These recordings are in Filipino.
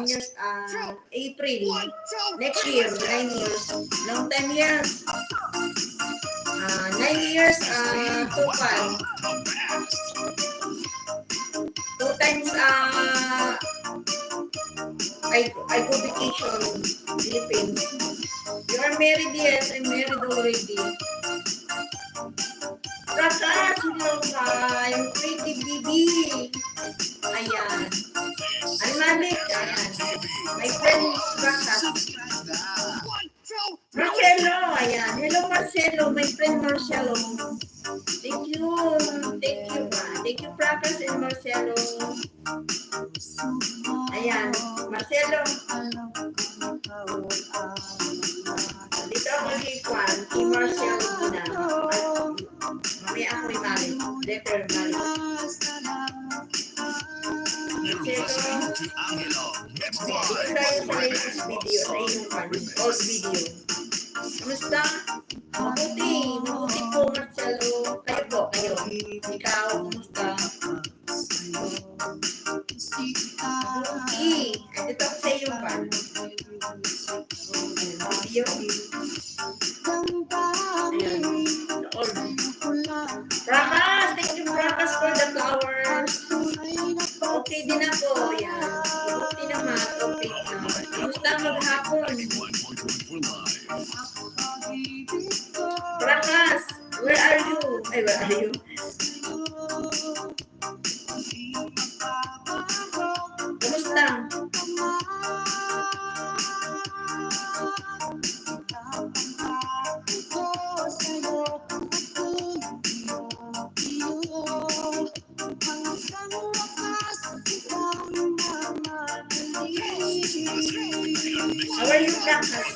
years, April. Next year, 9 years. Long time years. 9 years, Tupal. 2 times, I go vacation, Philippines. You are married, yes, I'm married already. Rakas, hello ka, yung pretty baby. Ayan. Almanik, ayan. My friend, Rakas. Marcelo, ayan. Hello, Marcelo, my friend Marcelo. Thank you. Thank you, Rakas and Marcelo. Ayan, Marcelo. Dito ako kay Marcelo muna. Mamaya ako imalik. Letter imalik. Marcelo. Dito tayo sa latest video. Sa inyong old video. Kamusta? Mabuti po, Marcelo. Kayo. Ikaw, kamusta? Mabuti. Dito ako sa iyo pa. Video. Ayan. Rakas! Thank you, Rakas, for the flowers. Okay din ako. Ayan. Mabuti naman. Okay naman. Kamusta maghapon? Rakas! Where are you? Ay, where are you? Kamusta? How are you, Rakas?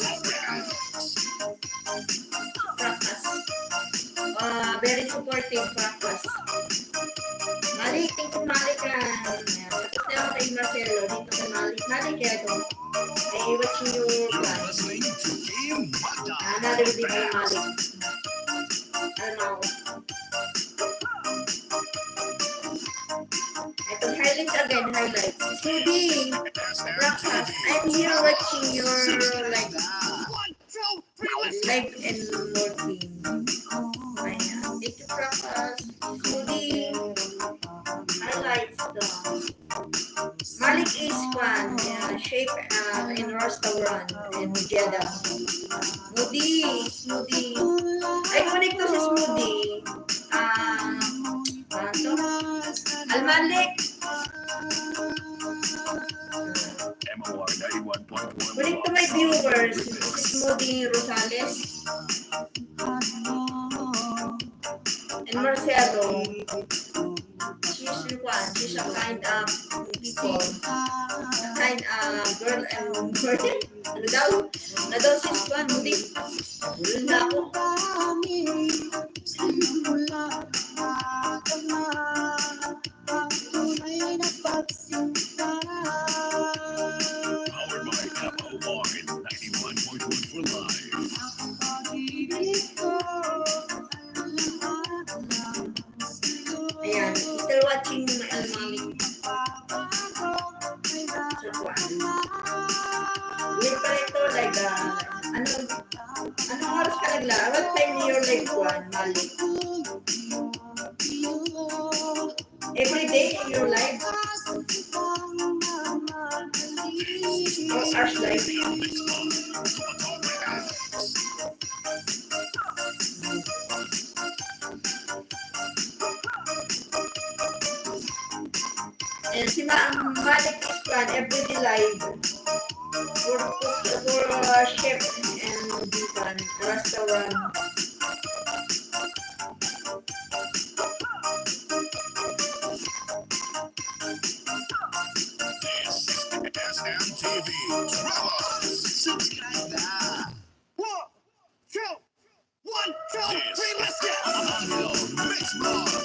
Very supportive, Rakas. Malik, thank you, Malik. Tapos na ako kay Marcelo. Dito kay Malik. Malik, kaya ito. I watching your vlog. Another video, Malik. Ano ako? Ito, highlights again, highlights. Sudi, Rakas, I'm here watching your, like, live and working. Ayan. Thank you, Rakas. Sudi, highlights daw. Malik is fun. Yeah, shape in restaurant in Jeddah. Smoothie. Ay, connect to si Smoothie. Al-Malik. Connect to my viewers. Smoothie Rosales. And Marcelo. She's a kind of people. A kind of girl and boy. Ano daw? Ano daw si Swan? Hindi. Bulun na ako. Ayan, still watching Al-Malik. Wait pa ito, like, anong oras ka nagla? What time you're like one, Malik? Every day in your life? Or hours life? And si Malik is plan everyday live for chef and vegan restaurant. SMTV. Subscribe now. 1, 2, 1, 2, 3, let's go. Mix Mode.